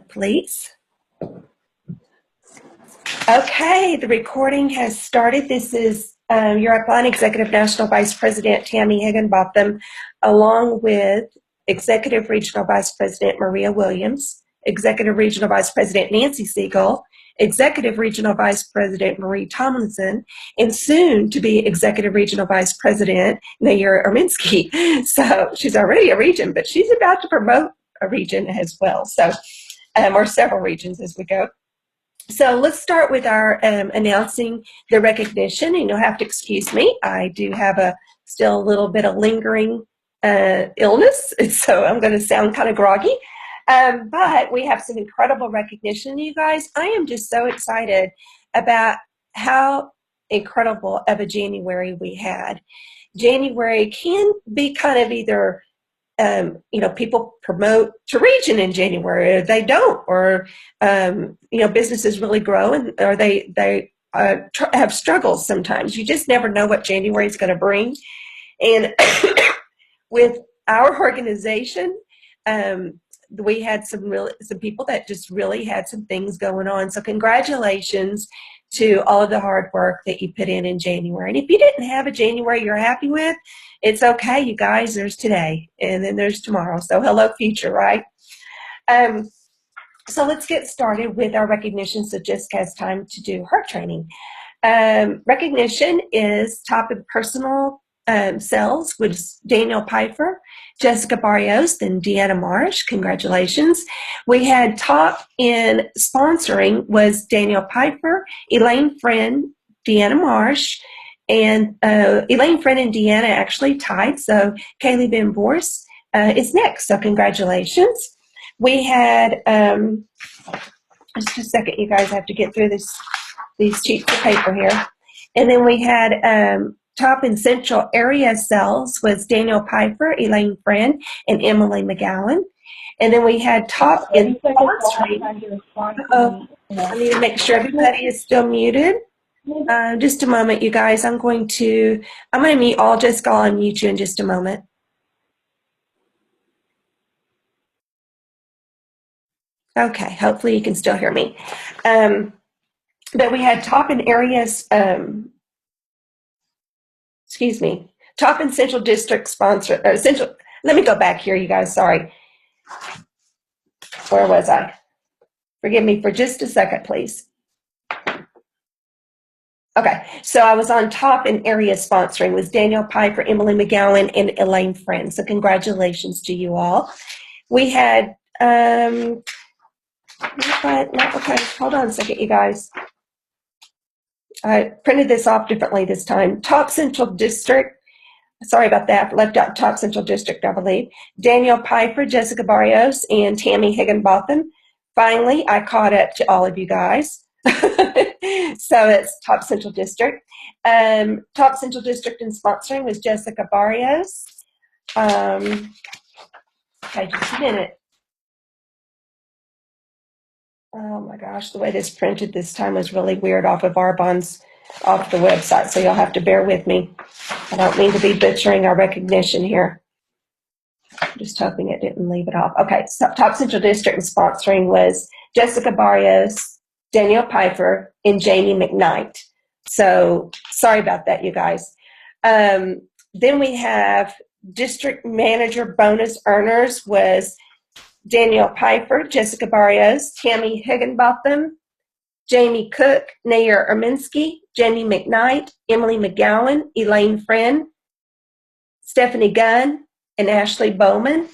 Please. Okay, the recording has started. This is your upline Executive National Vice President Tammy Higginbotham, along with Executive Regional Vice President Maria Williams, Executive Regional Vice President Nancy Siegel, Executive Regional Vice President Marie Tomlinson, and soon to be Executive Regional Vice President Nair Erminsky. So she's already a region, but she's about to promote a region as well. So, or several regions as we go. So let's start with our announcing the recognition, and you'll have to excuse me. I do have still a little bit of lingering illness, so I'm going to sound kind of groggy. But we have some incredible recognition, you guys. I am just so excited about how incredible of a January we had. January can be kind of either people promote to region in January, or they don't, or businesses really grow, or they have struggles sometimes. You just never know what January is going to bring. And with our organization, we had some people that just really had some things going on. So congratulations to all of the hard work that you put in January. And if you didn't have a January you're happy with, it's okay, you guys. There's today, and then there's tomorrow. So hello, future, right? So let's get started with our recognition. So Jessica has time to do her training. Recognition is top in personal sales with Daniel Pfeiffer, Jessica Barrios, and Deanna Marsh. Congratulations. We had top in sponsoring was Daniel Pfeiffer, Elaine Friend, Deanna Marsh, and Elaine Friend and Deanna actually tied. So Kaylee Ben Bors is next. So congratulations. We had just a second, you guys. I have to get through these sheets of paper here. And then we had top in Central Area Sales was Daniel Pfeiffer, Elaine Friend, and Emily McGowan. And then we had top in sponsoring. I need to make sure everybody is still muted. Just a moment, you guys. I'm going to mute all. Jessica, I'll unmute you in just a moment. Okay, hopefully you can still hear me. But we had top in areas, top in Central District sponsor, let me go back here, you guys, sorry. Where was I? Forgive me for just a second, please. Okay, so I was on top in area sponsoring with Daniel Piper, Emily McGowan, and Elaine Friend. So congratulations to you all. We had, okay, hold on a second, you guys. I printed this off differently this time. Top Central District, sorry about that, left out Top Central District, I believe. Daniel Piper, Jessica Barrios, and Tammy Higginbotham. Finally, I caught up to all of you guys. So it's Top Central District. Top Central District in sponsoring was Jessica Barrios. Okay, just a minute. Oh my gosh, the way this printed this time was really weird off of Arbonne's, off the website, so you'll have to bear with me. I don't mean to be butchering our recognition here. I'm just hoping it didn't leave it off. Okay, so Top Central District in sponsoring was Jessica Barrios, Daniel Pfeiffer, and Jamie McKnight. So sorry about that, you guys. Then we have District Manager Bonus Earners was Daniel Pfeiffer, Jessica Barrios, Tammy Higginbotham, Jamie Cook, Nair Erminsky, Jamie McKnight, Emily McGowan, Elaine Friend, Stephanie Gunn, and Ashley Bowman.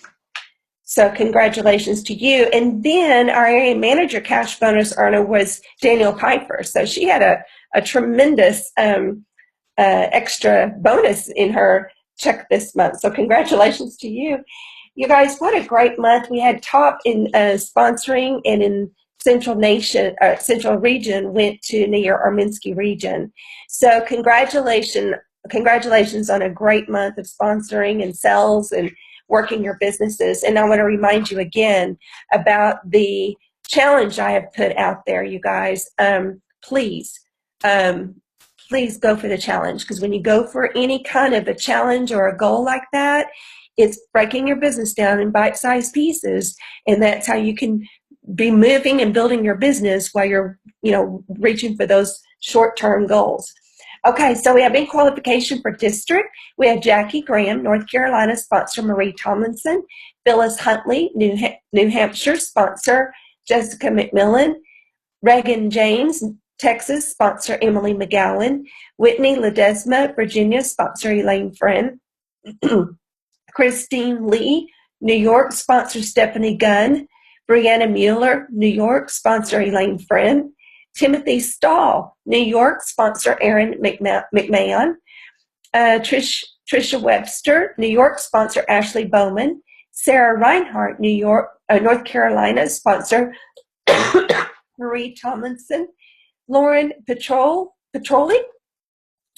So congratulations to you. And then our area manager cash bonus earner was Daniel Pfeiffer. So she had a tremendous extra bonus in her check this month. So congratulations to you. You guys, what a great month. We had top in sponsoring, and in Central Region went to Nair Erminsky region. So congratulations on a great month of sponsoring and sales and working your businesses. And I want to remind you again about the challenge I have put out there, you guys. Please go for the challenge, because when you go for any kind of a challenge or a goal like that, it's breaking your business down in bite-sized pieces, and that's how you can be moving and building your business while you're, reaching for those short-term goals. Okay, so we have in qualification for district. We have Jackie Graham, North Carolina, sponsor Marie Tomlinson. Phyllis Huntley, New Hampshire, sponsor Jessica McMillan. Reagan James, Texas, sponsor Emily McGowan. Whitney Ledesma, Virginia, sponsor Elaine Friend. Christine Lee, New York, sponsor Stephanie Gunn. Brianna Mueller, New York, sponsor Elaine Friend. Timothy Stahl, New York, sponsor Aaron McMahon. Trisha Webster, New York, sponsor Ashley Bowman. Sarah Reinhart, North Carolina, sponsor Marie Tomlinson. Lauren Petroli,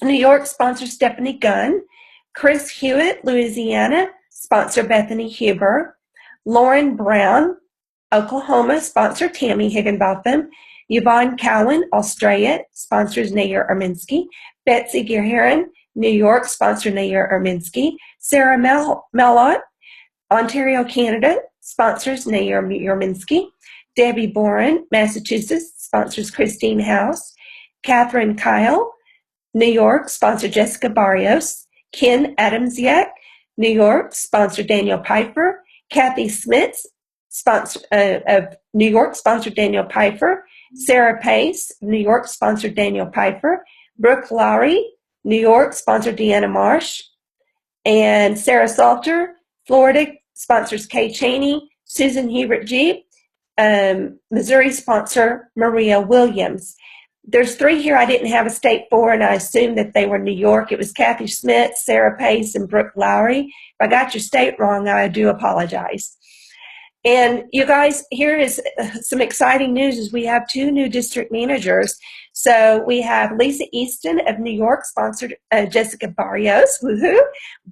New York, sponsor Stephanie Gunn. Chris Hewitt, Louisiana, sponsor Bethany Huber. Lauren Brown, Oklahoma, sponsor Tammy Higginbotham. Yvonne Cowan, Australia, sponsors Nair Erminsky. Betsy Geharan, New York, sponsor Nair Erminsky. Sarah Mellott, Ontario, Canada, sponsors Nair Erminsky. Debbie Boren, Massachusetts, sponsors Christine House. Catherine Kyle, New York, sponsor Jessica Barrios. Ken Adamsiak, New York, sponsor Daniel Piper. Kathy Smith, sponsor of New York, sponsored Daniel Piper. Sarah Pace, New York, sponsored Daniel Piper. Brooke Lowry, New York, sponsored Deanna Marsh. And Sarah Salter, Florida, sponsors Kay Cheney. Susan Hubert Jeep, Missouri, sponsor Maria Williams. There's 3 here I didn't have a state for, and I assumed that they were New York. It was Kathy Smith, Sarah Pace, and Brooke Lowry. If I got your state wrong, I do apologize. And you guys, here is some exciting news is we have 2 new district managers. So we have Lisa Easton of New York, sponsored Jessica Barrios. Woohoo!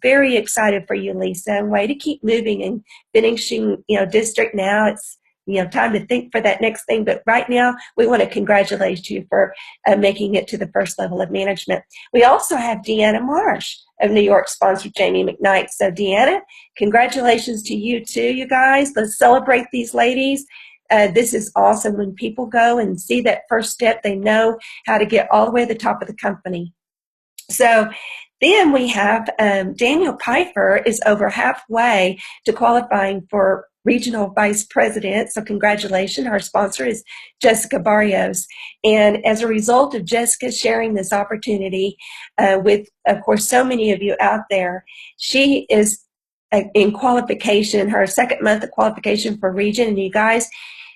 Very excited for you, Lisa. And way to keep moving and finishing, district now. It's time to think for that next thing. But right now, we want to congratulate you for making it to the first level of management. We also have Deanna Marsh of New York, sponsored Jamie McKnight. So Deanna, congratulations to you too, you guys. Let's celebrate these ladies. This is awesome. When people go and see that first step, they know how to get all the way to the top of the company. So then we have Daniel Pfeiffer is over halfway to qualifying for regional vice president. So congratulations. Our sponsor is Jessica Barrios. And as a result of Jessica sharing this opportunity with, of course, so many of you out there, she is in qualification, her second month of qualification for region. And you guys,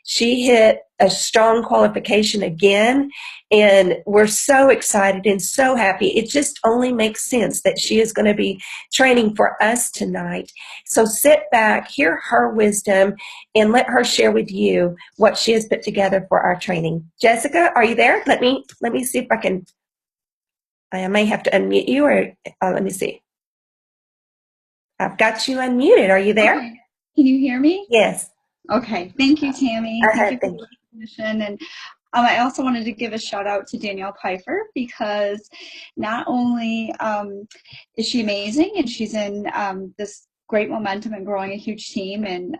she hit a strong qualification again, and we're so excited and so happy. It just only makes sense that she is going to be training for us tonight. So sit back, hear her wisdom, and let her share with you what she has put together for our training. Jessica, are you there? Let me see if I can. I may have to unmute you, or let me see. I've got you unmuted. Are you there? Okay. Can you hear me? Yes. Okay. Thank you, Tammy. Thank you for the recognition. And I also wanted to give a shout out to Danielle Pfeiffer, because not only is she amazing and she's in this great momentum and growing a huge team and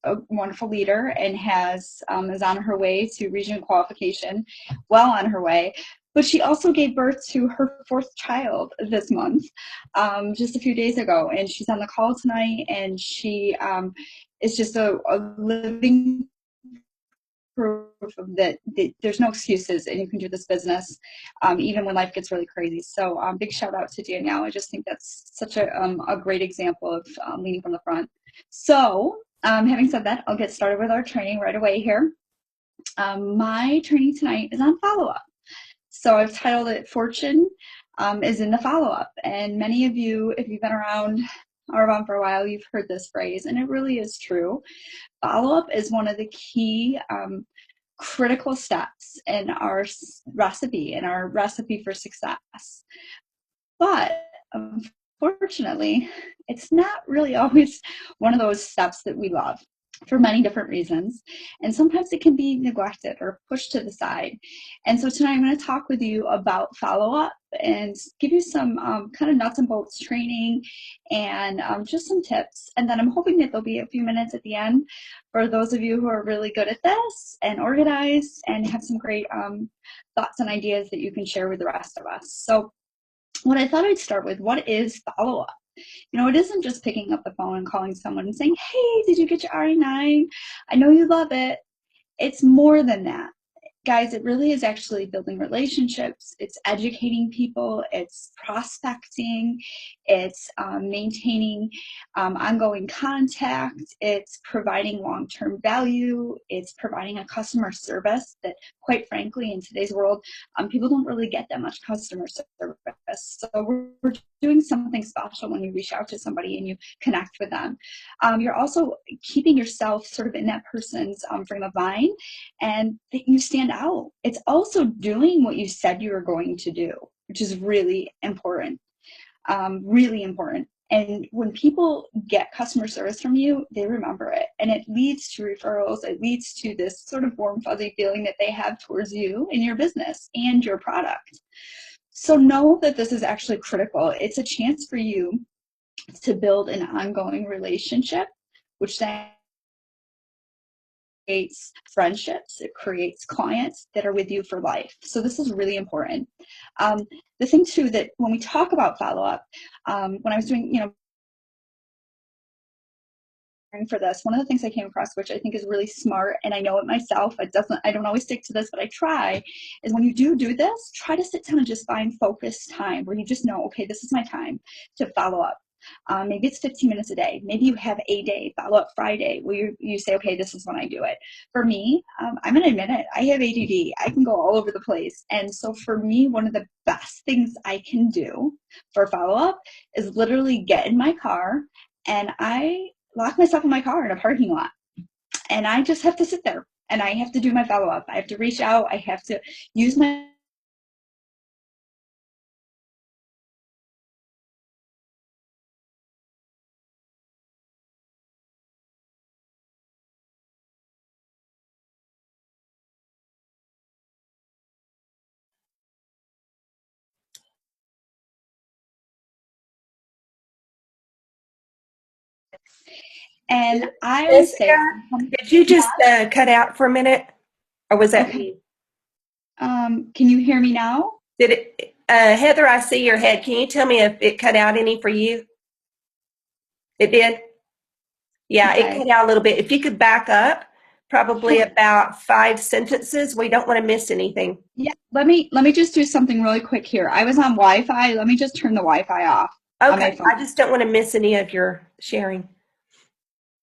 a wonderful leader, and is on her way to regional qualification, well on her way. But she also gave birth to her 4th child this month, just a few days ago. And she's on the call tonight, and she is just a living proof of that there's no excuses, and you can do this business even when life gets really crazy. So big shout out to Danielle. I just think that's such a great example of leading from the front. So having said that, I'll get started with our training right away here. My training tonight is on follow-up. So I've titled it Fortune is in the Follow-Up. And many of you, if you've been around Arbonne for a while, you've heard this phrase, and it really is true. Follow-up is one of the key critical steps in our recipe for success. But unfortunately, it's not really always one of those steps that we love. for many different reasons. And sometimes it can be neglected or pushed to the side. And so tonight I'm going to talk with you about follow-up and give you some kind of nuts and bolts training and just some tips. And then I'm hoping that there'll be a few minutes at the end for those of you who are really good at this and organized and have some great thoughts and ideas that you can share with the rest of us. So what I thought I'd start with, what is follow-up? You know, it isn't just picking up the phone and calling someone and saying, hey, did you get your RE9? I know you love it. It's more than that. Guys, it really is actually building relationships. It's educating people. It's prospecting. It's maintaining ongoing contact. It's providing long-term value. It's providing a customer service that, quite frankly, in today's world, people don't really get that much customer service. So we're doing something special when you reach out to somebody and you connect with them. You're also keeping yourself sort of in that person's frame of mind, and that you stand out. It's also doing what you said you were going to do, which is really important, really important. And when people get customer service from you, they remember it, and it leads to referrals. It leads to this sort of warm, fuzzy feeling that they have towards you and your business and your product. So know that this is actually critical. It's a chance for you to build an ongoing relationship, which then creates friendships, it creates clients that are with you for life. So this is really important. The thing too, that when we talk about follow-up, when I was doing, for this, one of the things I came across, which I think is really smart, and I know it myself, I don't always stick to this, but I try, is when you do this, try to sit down and just find focused time where you just know, okay, this is my time to follow up. Maybe it's 15 minutes a day. Maybe you have a day, follow-up Friday, where you say, okay, this is when I do it. For me, I'm going to admit it, I have ADD. I can go all over the place. And so for me, one of the best things I can do for follow-up is literally get in my car and I lock myself in my car in a parking lot. And I just have to sit there and I have to do my follow-up. I have to reach out. I have to use my and I always say, Jessica, did you just cut out for a minute, or was that okay. me? Can you hear me now? Did it, Heather? I see your head. Can you tell me if it cut out any for you? It did. Yeah, it Okay. cut out a little bit. If you could back up, probably Sure. about 5 sentences. We don't want to miss anything. Yeah. Let me just do something really quick here. I was on Wi-Fi. Let me just turn the Wi-Fi off on my Okay, phone. I just don't want to miss any of your sharing.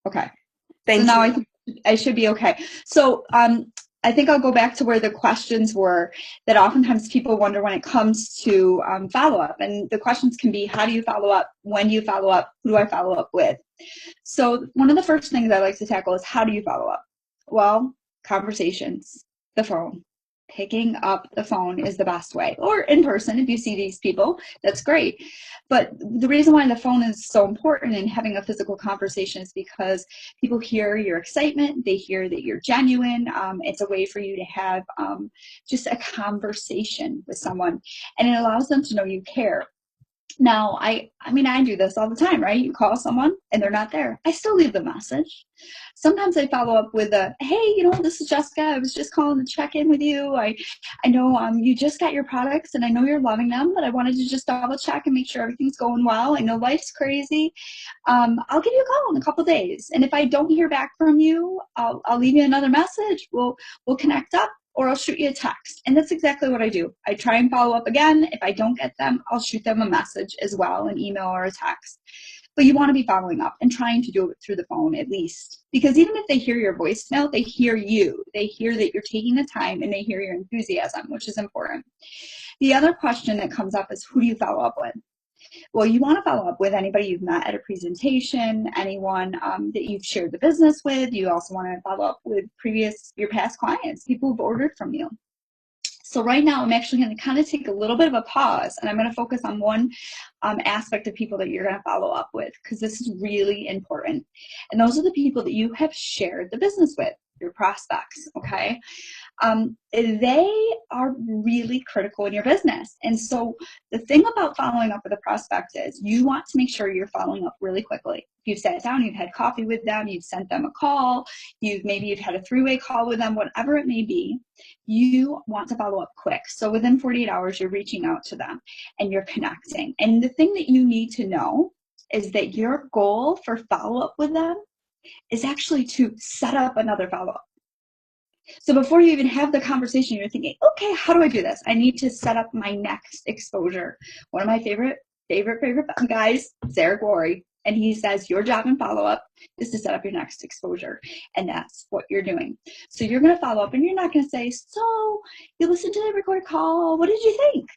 Okay. So Thank now you. I think I should be okay. So I think I'll go back to where the questions were, that oftentimes people wonder when it comes to follow-up. And the questions can be, how do you follow up? When do you follow up? Who do I follow up with? So one of the first things I like to tackle is, how do you follow up? Well, conversations, the phone. Picking up the phone is the best way, or in person if you see these people, that's great. But the reason why the phone is so important in having a physical conversation is because people hear your excitement, they hear that you're genuine. It's a way for you to have just a conversation with someone, and it allows them to know you care. Now, I mean, I do this all the time, right? You call someone and they're not there. I still leave the message. Sometimes I follow up with a, hey, this is Jessica. I was just calling to check in with you. I know you just got your products and I know you're loving them, but I wanted to just double check and make sure everything's going well. I know life's crazy. I'll give you a call in a couple days. And if I don't hear back from you, I'll leave you another message. We'll connect up, or I'll shoot you a text. And that's exactly what I do. I try and follow up again. If I don't get them, I'll shoot them a message as well, an email or a text. But you want to be following up and trying to do it through the phone at least. Because even if they hear your voicemail, they hear you. They hear that you're taking the time and they hear your enthusiasm, which is important. The other question that comes up is, who do you follow up with? Well, you want to follow up with anybody you've met at a presentation, anyone that you've shared the business with. You also want to follow up with your past clients, people who've ordered from you. So right now, I'm actually going to kind of take a little bit of a pause, and I'm going to focus on one aspect of people that you're going to follow up with, because this is really important. And those are the people that you have shared the business with, your prospects, okay? They are really critical in your business. And so the thing about following up with a prospect is you want to make sure you're following up really quickly. If you've sat down, you've had coffee with them, you've sent them a call, maybe you've had a three-way call with them, whatever it may be, you want to follow up quick. So within 48 hours, you're reaching out to them and you're connecting. And the thing that you need to know is that your goal for follow-up with them is actually to set up another follow-up. So before you even have the conversation, you're thinking, okay, how do I do this? I need to set up my next exposure. One of my favorite guys, Sarah Glory, and he says your job in follow-up is to set up your next exposure, and that's what you're doing. So you're going to follow up, and you're not going to say, so you listened to the recorded call, what did you think?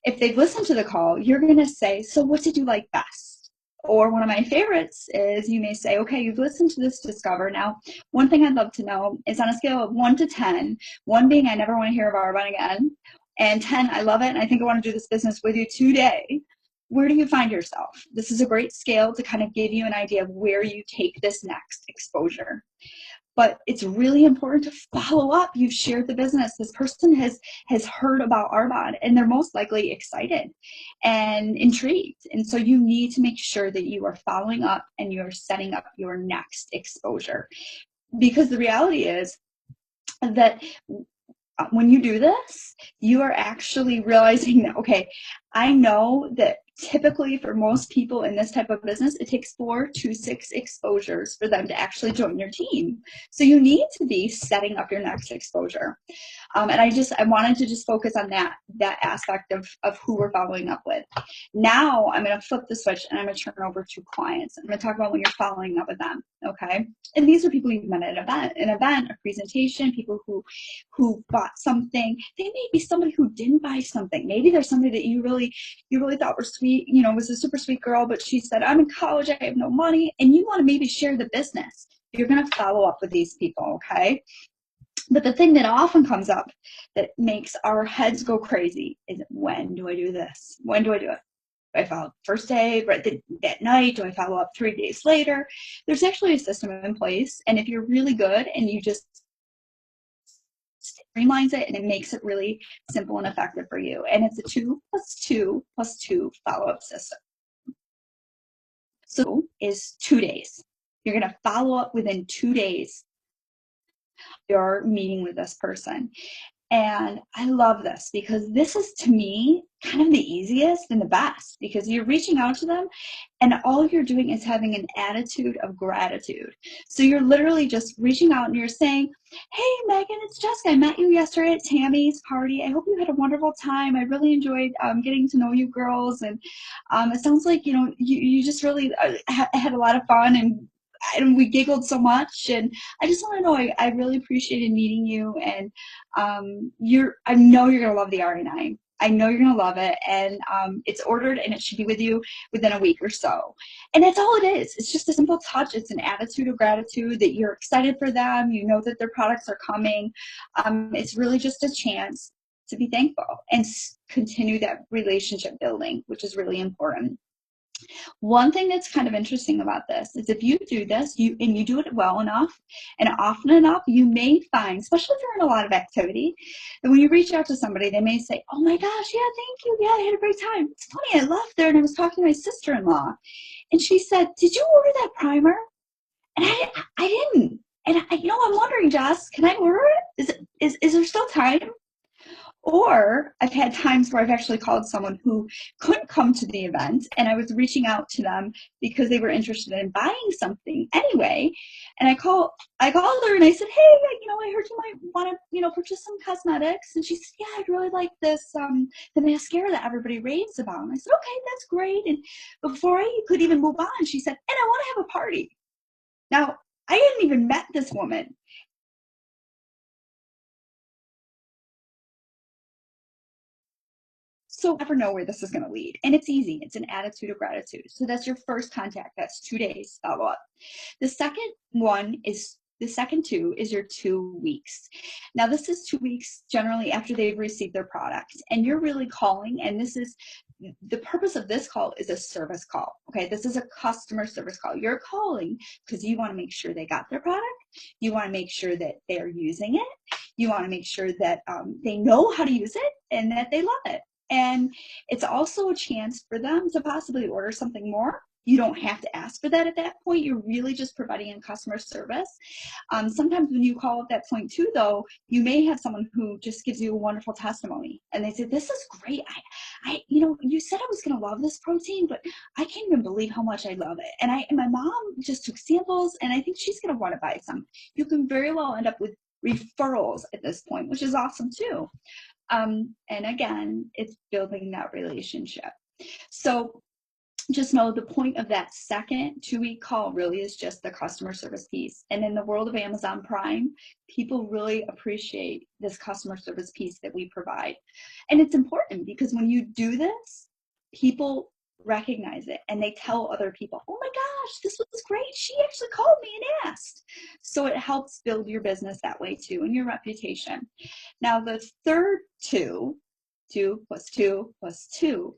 If they've listened to the call, you're going to say, so what did you like best? Or one of my favorites is you may say, okay, you've listened to this Discover. Now, one thing I'd love to know is on a scale of 1 to 10, 1 being I never want to hear of Arbonne again, and 10, I love it and I think I want to do this business with you today. Where do you find yourself? This is a great scale to kind of give you an idea of where you take this next exposure. But it's really important to follow up. You've shared the business. This person has heard about Arbonne, and they're most likely excited and intrigued. And so you need to make sure that you are following up and you're setting up your next exposure. Because the reality is that when you do this, you are actually realizing that, okay, I know that typically for most people in this type of business, it takes 4 to 6 exposures for them to actually join your team. So you need to be setting up your next exposure. And I wanted to just focus on that aspect of who we're following up with. Now I'm going to flip the switch and I'm going to turn over to clients. I'm going to talk about when you're following up with them. Okay. And these are people you've met at an event, a presentation, people who bought something. They may be somebody who didn't buy something. Maybe there's somebody that you really thought were sweet, was a super sweet girl, but she said, I'm in college, I have no money. And you want to maybe share the business. You're going to follow up with these people. Okay. But the thing that often comes up that makes our heads go crazy is, when do I do this? When do I do it? Do I follow up first day, right that night? Do I follow up 3 days later? There's actually a system in place. And if you're really good and you just streamlines it, and it makes it really simple and effective for you. And it's a 2 + 2 + 2 follow-up system. So is 2 days. You're going to follow up within 2 days you're meeting with this person. And I love this because this is, to me, kind of the easiest and the best, because you're reaching out to them and all you're doing is having an attitude of gratitude. So you're literally just reaching out and you're saying, hey, Megan, it's Jessica. I met you yesterday at Tammy's party. I hope you had a wonderful time. I really enjoyed getting to know you girls. And it sounds like, you just really had a lot of fun, and we giggled so much, and I just want to know, I really appreciated meeting you, and I know you're gonna love the RA9. I know you're gonna love it, and it's ordered and it should be with you within a week or so. And that's all it is. It's just a simple touch. It's an attitude of gratitude that you're excited for them. You know that their products are coming. It's really just a chance to be thankful and continue that relationship building, which is really important. One thing that's kind of interesting about this is if you do this, you do it well enough and often enough, you may find, especially if you're in a lot of activity, that when you reach out to somebody, they may say, oh my gosh, yeah, thank you. Yeah, I had a great time. It's funny, I left there and I was talking to my sister-in-law, and she said, did you order that primer? And I didn't. And I'm wondering, Jess, can I order it? Is there still time? Or I've had times where I've actually called someone who couldn't come to the event, and I was reaching out to them because they were interested in buying something anyway. And I called her and I said, hey, I heard you might want to, purchase some cosmetics. And she said, yeah, I'd really like this, the mascara that everybody raves about. And I said, okay, that's great. And before I could even move on, she said, and I want to have a party. Now, I hadn't even met this woman. So never know where this is going to lead. And it's easy. It's an attitude of gratitude. So that's your first contact. That's 2 days follow up. The second one is The second 2 is your 2 weeks. Now, this is 2 weeks generally after they've received their product, and you're really calling, and this is the purpose of this call is a service call. Okay, this is a customer service call. You're calling because you want to make sure they got their product. You want to make sure that they're using it. You want to make sure that they know how to use it and that they love it. And it's also a chance for them to possibly order something more. You don't have to ask for that at that point. You're really just providing a customer service. Sometimes when you call at that point too, though, you may have someone who just gives you a wonderful testimony, and they say, "This is great. You said I was going to love this protein, but I can't even believe how much I love it. And my mom just took samples, and I think she's going to want to buy some." You can very well end up with referrals at this point, which is awesome too. And again, it's building that relationship. So just know the point of that second 2-week call really is just the customer service piece. And in the world of Amazon Prime, people really appreciate this customer service piece that we provide. And it's important because when you do this, people recognize it and they tell other people, "Oh my gosh, this was great. She actually called me and asked." So it helps build your business that way too, and your reputation. Now, the third 2 plus 2 plus 2,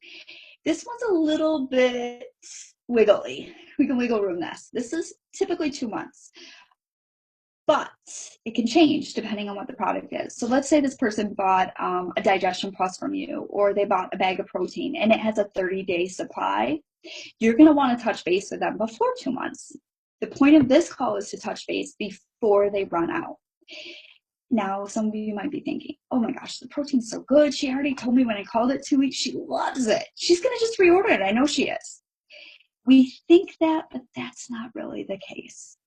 this one's a little bit wiggly. We can wiggle room this. This is typically 2 months, but it can change depending on what the product is. So let's say this person bought a Digestion Plus from you, or they bought a bag of protein and it has a 30-day supply. You're going to want to touch base with them before 2 months. The point of this call is to touch base before they run out. Now, some of you might be thinking, "Oh my gosh, the protein's so good. She already told me when I called it 2 weeks, she loves it. She's going to just reorder it. I know she is." We think that, but that's not really the case.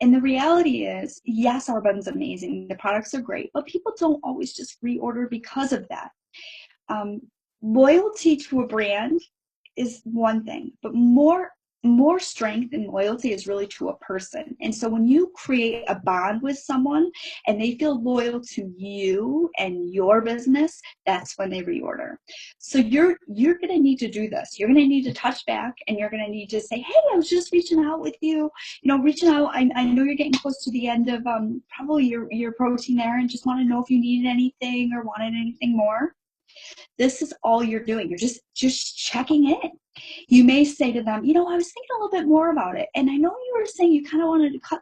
And the reality is, yes, our bun's amazing. The products are great, but people don't always just reorder because of that. Loyalty to a brand is one thing, but more strength and loyalty is really to a person. And so when you create a bond with someone and they feel loyal to you and your business, that's when they reorder. So you're going to need to do this. You're going to need to touch back, and you're going to need to say, "Hey, I was just reaching out with you, reaching out. I know you're getting close to the end of probably your protein there, and just want to know if you needed anything or wanted anything more." This is all you're doing. You're just checking in. You may say to them, "I was thinking a little bit more about it, and I know you were saying you kind of wanted to cut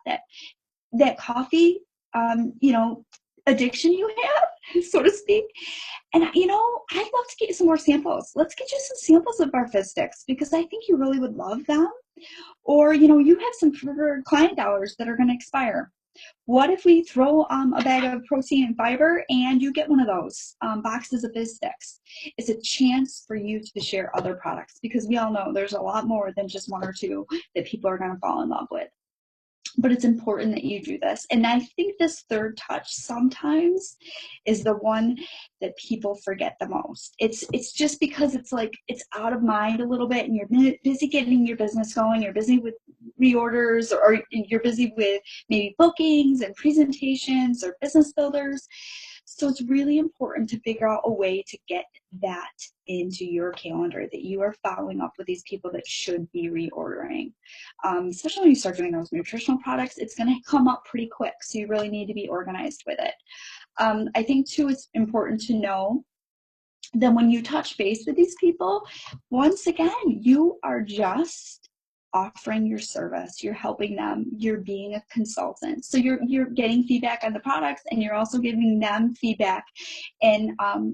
that coffee, addiction you have, so to speak. And I'd love to get you some more samples. Let's get you some samples of our Fizz Sticks because I think you really would love them. Or you have some preferred client dollars that are going to expire. What if we throw a bag of protein and fiber and you get one of those boxes of Fizz Sticks?" It's a chance for you to share other products because we all know there's a lot more than just 1 or 2 that people are going to fall in love with. But it's important that you do this. And I think this third touch sometimes is the one that people forget the most. It's just because it's like it's out of mind a little bit, and you're busy getting your business going. You're busy with reorders, or you're busy with maybe bookings and presentations or business builders. So it's really important to figure out a way to get that into your calendar, that you are following up with these people that should be reordering. Especially when you start doing those nutritional products, it's going to come up pretty quick. So you really need to be organized with it. I think too, it's important to know that when you touch base with these people, once again, you are just offering your service. You're helping them. You're being a consultant. So you're getting feedback on the products, and you're also giving them feedback and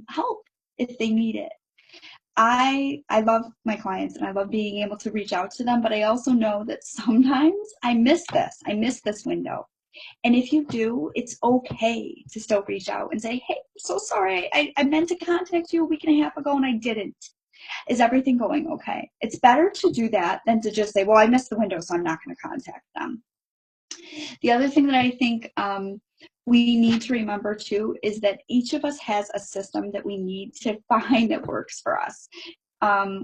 help if they need it. I love my clients and I love being able to reach out to them, but I also know that sometimes I miss this window. And if you do, it's okay to still reach out and say, "Hey, I'm so sorry. I meant to contact you a week and a half ago and I didn't. Is everything going okay?" It's better to do that than to just say, "Well, I missed the window, so I'm not going to contact them." The other thing that I think we need to remember too is that each of us has a system that we need to find that works for us.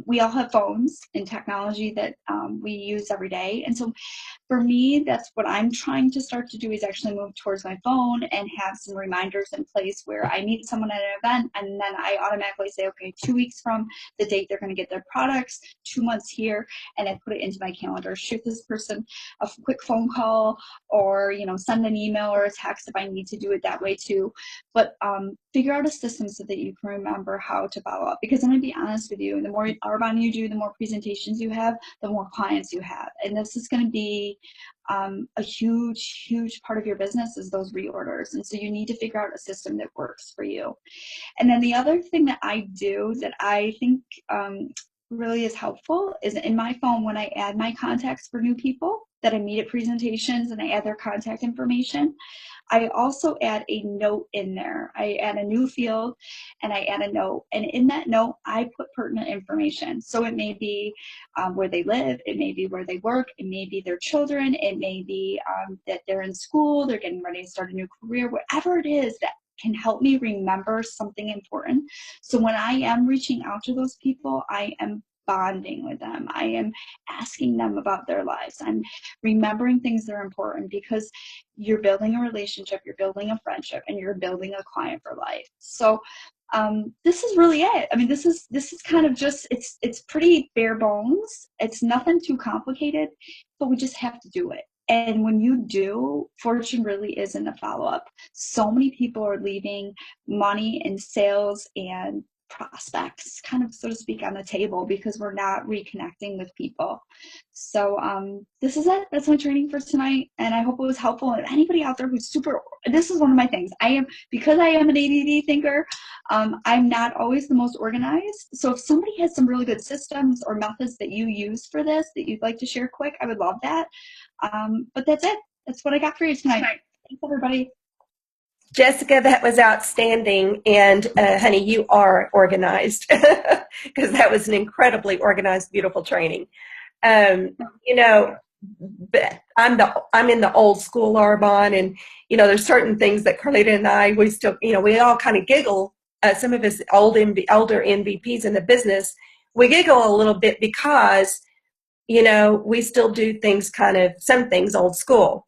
We all have phones and technology that we use every day. And so for me, that's what I'm trying to start to do, is actually move towards my phone and have some reminders in place where I meet someone at an event and then I automatically say, okay, 2 weeks from the date they're going to get their products, 2 months here, and I put it into my calendar. Shoot this person a quick phone call, or send an email or a text if I need to do it that way too. But figure out a system so that you can remember how to follow up. Because I'm going to be honest with you, the more outbound you do, the more presentations you have, the more clients you have. And this is going to be a huge part of your business, is those reorders. And so you need to figure out a system that works for you. And then the other thing that I do that I think really is helpful is in my phone, when I add my contacts for new people that I meet at presentations and I add their contact information, I also add a note in there. I add a new field and I add a note. And in that note, I put pertinent information. So it may be where they live, it may be where they work, it may be their children, it may be that they're in school, they're getting ready to start a new career, whatever it is that can help me remember something important. So when I am reaching out to those people, I am bonding with them. I am asking them about their lives. I'm remembering things that are important, because you're building a relationship, you're building a friendship, and you're building a client for life. So this is really it. I mean, this is kind of just, it's pretty bare bones. It's nothing too complicated, but we just have to do it. And when you do, fortune really is in the follow-up. So many people are leaving money and sales and prospects, kind of, so to speak, on the table because we're not reconnecting with people. So this is it. That's my training for tonight, and I hope it was helpful. And anybody out there who's this is one of my things. Because I am an ADD thinker, I'm not always the most organized. So if somebody has some really good systems or methods that you use for this that you'd like to share quick, I would love that. But that's it. That's what I got for you tonight. Thanks, everybody. Jessica, that was outstanding. And honey, you are organized, because that was an incredibly organized, beautiful training. But I'm in the old school Arbonne, and there's certain things that Carlita and I, we still, we all kind of giggle. Some of us older MVPs in the business, we giggle a little bit because we still do things some things old school.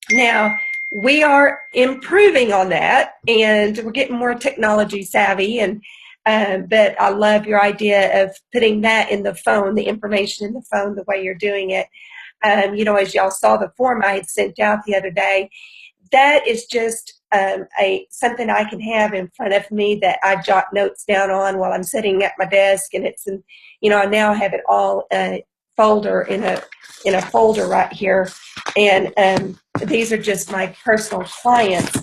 Now, we are improving on that, and we're getting more technology savvy, and but I love your idea of putting that in the phone, the information in the phone, the way you're doing it. As y'all saw the form I had sent out the other day, that is just something I can have in front of me that I jot notes down on while I'm sitting at my desk, and I now have it all folder in a folder right here, and these are just my personal clients,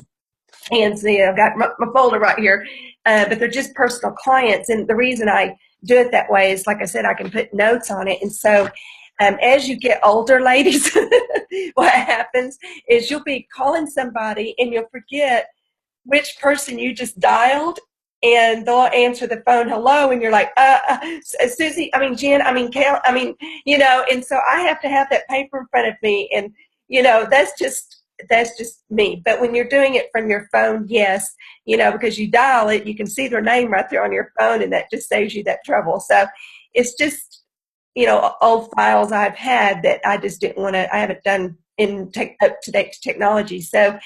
and see, I've got my folder right here, but they're just personal clients. And the reason I do it that way is, like I said, I can put notes on it. And so as you get older, ladies, what happens is you'll be calling somebody and you'll forget which person you just dialed, and they'll answer the phone, hello, and you're like, Susie, Jen, Cal, and so I have to have that paper in front of me, and that's just me. But when you're doing it from your phone, yes, because you dial it, you can see their name right there on your phone, and that just saves you that trouble. So it's just, old files I've had that I just didn't want to, I haven't done up to date technology. So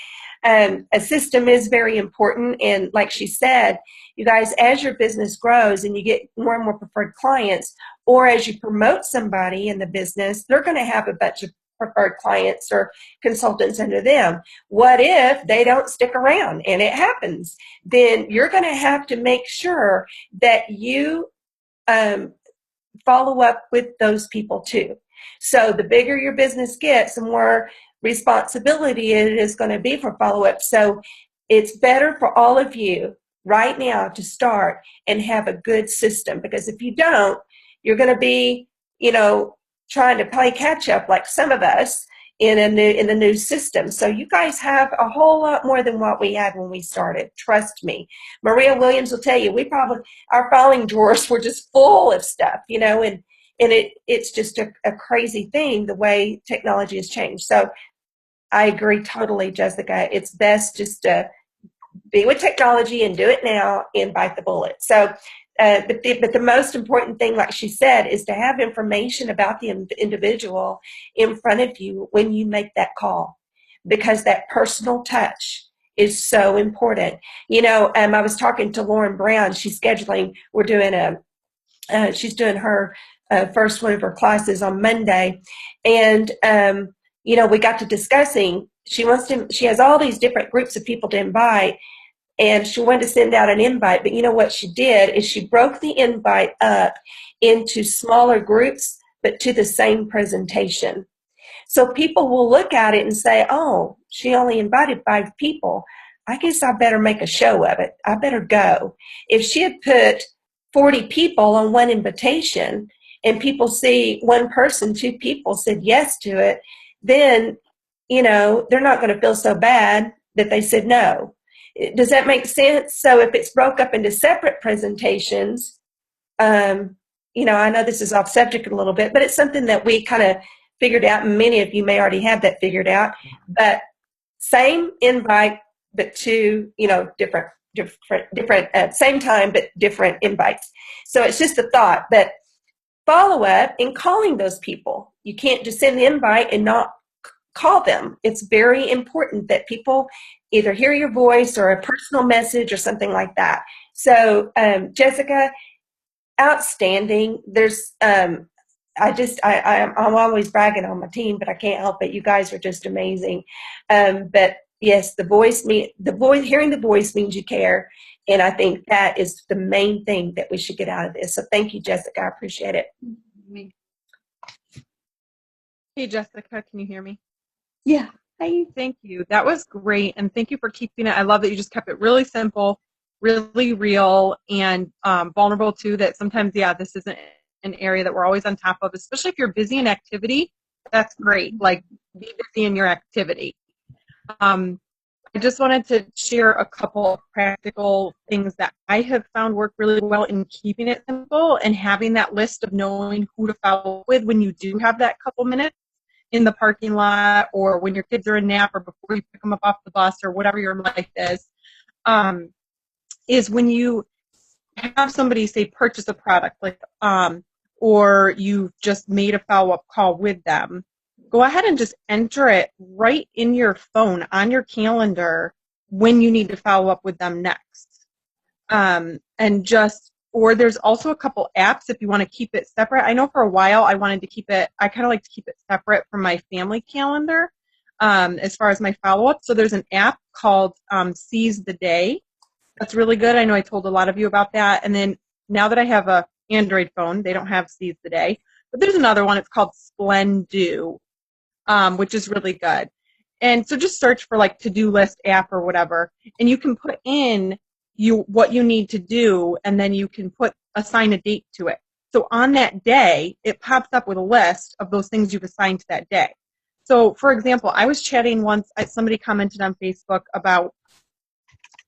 a system is very important. And like she said, you guys, as your business grows and you get more and more preferred clients, or as you promote somebody in the business, they're going to have a bunch of preferred clients or consultants under them. What if they don't stick around, and it happens? Then you're going to have to make sure that you follow up with those people too. So the bigger your business gets, the more responsibility it is going to be for follow-up. So it's better for all of you right now to start and have a good system, because if you don't, you're going to be, trying to play catch up like some of us in the new system. So you guys have a whole lot more than what we had when we started. Trust me. Maria Williams will tell you, our filing drawers were just full of stuff, and it's just a crazy thing, the way technology has changed. So I agree totally, Jessica. It's best just to be with technology and do it now and bite the bullet. So, but the most important thing, like she said, is to have information about the individual in front of you when you make that call, because that personal touch is so important. I was talking to Lauren Brown. She's scheduling. We're doing she's doing her first one of her classes on Monday, and we got to discussing. She has all these different groups of people to invite, and she wanted to send out an invite. But you know what she did is she broke the invite up into smaller groups, but to the same presentation. So people will look at it and say, oh, she only invited 5 people. I guess I better make a show of it. I better go. If she had put 40 people on one invitation and people see one person, 2 people said yes to it, then, they're not going to feel so bad that they said no. Does that make sense? So if it's broke up into separate presentations, I know this is off subject a little bit, but it's something that we kind of figured out, and many of you may already have that figured out. But same invite, but 2, different, same time, but different invites. So it's just a thought. But follow up in calling those people. You can't just send the invite and not call them. It's very important that people either hear your voice or a personal message or something like that. So, Jessica, outstanding. I'm always bragging on my team, but I can't help it. You guys are just amazing. But yes, hearing the voice means you care. And I think that is the main thing that we should get out of this. So thank you, Jessica. I appreciate it. Hey, Jessica, can you hear me? Yeah. Hi. Thank you. That was great. And thank you for keeping it. I love that you just kept it really simple, really real, and vulnerable too, that sometimes, this isn't an area that we're always on top of, especially if you're busy in activity. That's great. Like, be busy in your activity. I just wanted to share a couple of practical things that I have found work really well in keeping it simple and having that list of knowing who to follow up with when you do have that couple minutes in the parking lot, or when your kids are in nap, or before you pick them up off the bus, or whatever your life is when you have somebody say purchase a product, or you've just made a follow-up call with them, go ahead and just enter it right in your phone on your calendar when you need to follow up with them next. Or there's also a couple apps if you want to keep it separate. I know for a while I kind of like to keep it separate from my family calendar as far as my follow-up. So there's an app called Seize the Day. That's really good. I know I told a lot of you about that. And then now that I have a Android phone, they don't have Seize the Day. But there's another one. It's called Splendu, which is really good. And so just search for like to-do list app or whatever, and you can put in what you need to do, and then you can assign a date to it. So on that day, it pops up with a list of those things you've assigned to that day. So for example, I was chatting once, somebody commented on Facebook about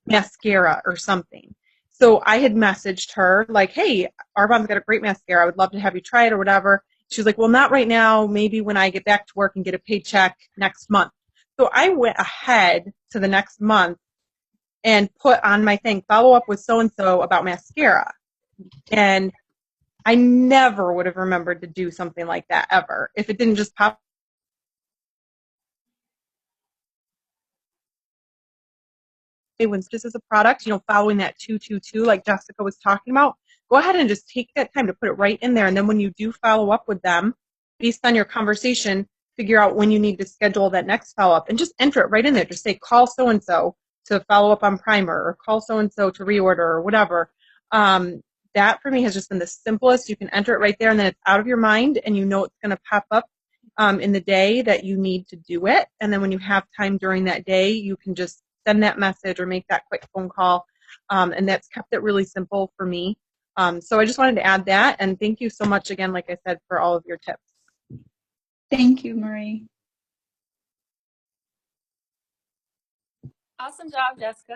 mascara or something. So I had messaged her like, hey, Arbonne's got a great mascara. I would love to have you try it or whatever. She's like, well, not right now. Maybe when I get back to work and get a paycheck next month. So I went ahead to the next month and put on my thing, follow up with so-and-so about mascara. And I never would have remembered to do something like that ever if it didn't just pop. When this is a product, following that 222 like Jessica was talking about, go ahead and just take that time to put it right in there. And then when you do follow up with them, based on your conversation, figure out when you need to schedule that next follow-up and just enter it right in there. Just say, call so-and-so to follow up on primer, or call so-and-so to reorder, or whatever. That for me has just been the simplest. You can enter it right there, and then it's out of your mind, and you know it's going to pop up in the day that you need to do it. And then when you have time during that day, you can just send that message or make that quick phone call. And that's kept it really simple for me. So I just wanted to add that. And thank you so much again, like I said, for all of your tips. Thank you, Marie. Awesome job, Jessica.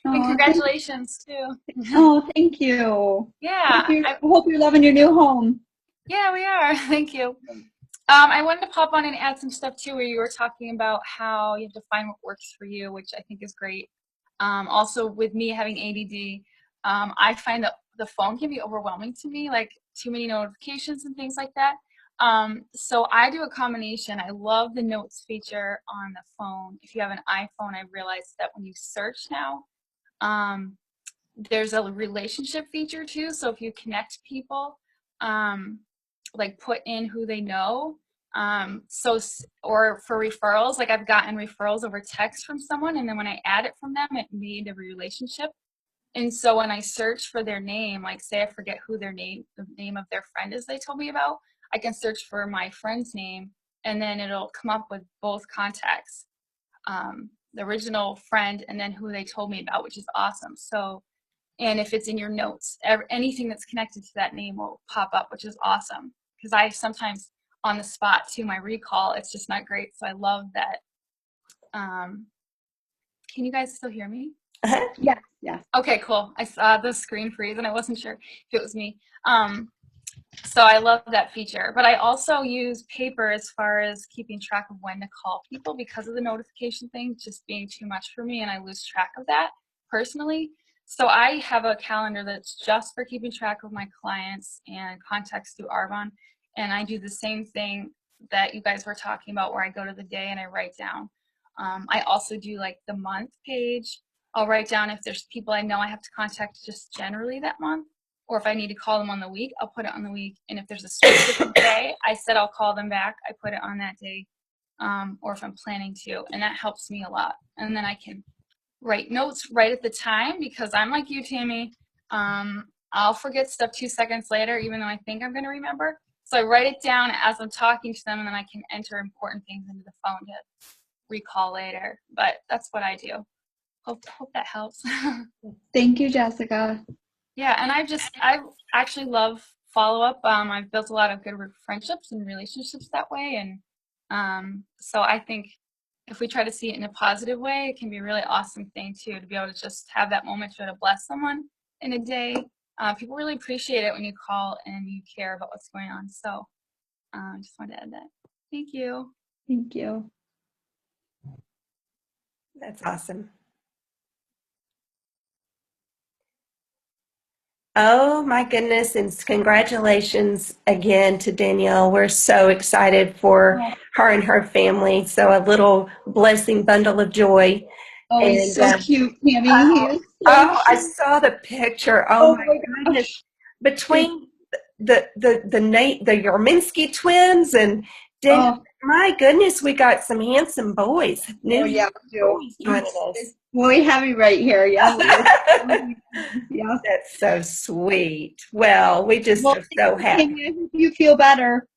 And congratulations, too. Oh, thank you. Yeah. I hope you're loving your new home. Yeah, we are. Thank you. I wanted to pop on and add some stuff, too, where you were talking about how you have to find what works for you, which I think is great. Also, with me having ADD, I find that the phone can be overwhelming to me, like too many notifications and things like that. So I do a combination. I love the notes feature on the phone. If you have an iPhone, I realized that when you search now, um, there's a relationship feature too. So if you connect people, like put in who they know, or for referrals, like I've gotten referrals over text from someone, and then when I add it from them, it made a relationship. And so when I search for their name, like say I forget who the name of their friend is they told me about, I can search for my friend's name, and then it'll come up with both contacts, the original friend and then who they told me about, which is awesome. So, and if it's in your notes, anything that's connected to that name will pop up, which is awesome. Because I sometimes on the spot to my recall, it's just not great. So I love that. Can you guys still hear me? Yes, yes. Okay, cool. I saw the screen freeze and I wasn't sure if it was me. So I love that feature. But I also use paper as far as keeping track of when to call people because of the notification thing just being too much for me, and I lose track of that personally. So I have a calendar that's just for keeping track of my clients and contacts through Arbonne. And I do the same thing that you guys were talking about where I go to the day and I write down. I also do like the month page. I'll write down if there's people I know I have to contact just generally that month, or if I need to call them on the week, I'll put it on the week. And if there's a specific day I said I'll call them back, I put it on that day, or if I'm planning to, and that helps me a lot. And then I can write notes right at the time because I'm like you, Tammy. I'll forget stuff 2 seconds later, even though I think I'm going to remember. So I write it down as I'm talking to them, and then I can enter important things into the phone to recall later. But that's what I do. Hope that helps. Thank you, Jessica. Yeah, and I actually love follow up. I've built a lot of good friendships and relationships that way, and so I think if we try to see it in a positive way, it can be a really awesome thing too to be able to just have that moment to bless someone in a day. People really appreciate it when you call and you care about what's going on. So I just wanted to add that. Thank you. Thank you. That's awesome. Oh my goodness, and congratulations again to Danielle. We're so excited for her and her family. So a little blessing bundle of joy. Oh, And he's so cute, Tammy. He is so I cute. saw the picture. Oh my goodness. gosh. Between the Yarminsky twins and Oh, my goodness, we got some handsome boys. New yeah, boys joining it's really heavy right here. Yeah. us. Yeah. That's so sweet. Well, we just Well, are so happy. Tammy, I hope you feel better.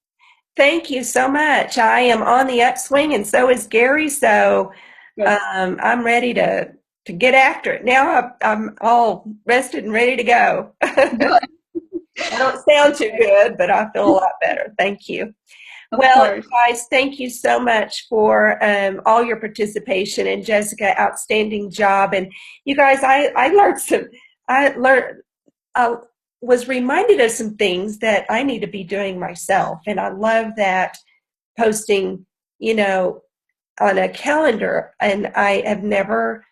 Thank you so much. I am on the upswing, and so is Gary. So Good. I'm ready to get after it. Now I'm all rested and ready to go. Good. I don't sound too good, but I feel a lot better. Thank you. Of Well, course. guys, thank you so much for all your participation. And Jessica, outstanding job. And you guys, I was reminded of some things that I need to be doing myself. And I love that posting, on a calendar. And I have never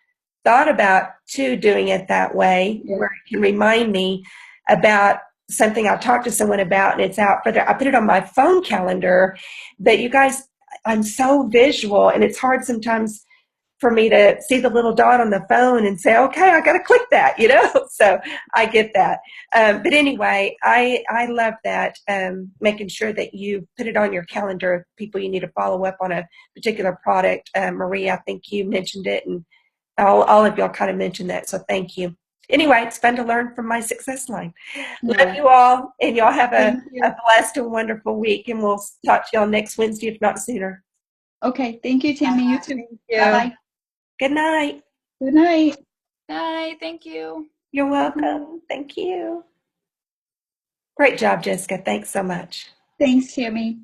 thought about doing it that way, where it can remind me about something I talked to someone about, and it's out for I put it on my phone calendar. But you guys, I'm so visual, and it's hard sometimes for me to see the little dot on the phone and say, okay, I got to click that, So I get that. But anyway, I love that, making sure that you put it on your calendar of people you need to follow up on a particular product. Marie, I think you mentioned it, and all of y'all kind of mentioned that, so thank you. Anyway, it's fun to learn from my success line. Love you all, and y'all have a blessed and wonderful week, and we'll talk to y'all next Wednesday, if not sooner. Okay. Thank you, Tammy. You too. Yeah. Bye-bye. Good night. Good night. Bye. Thank you. You're welcome. Thank you. Great job, Jessica. Thanks so much. Thanks, Tammy.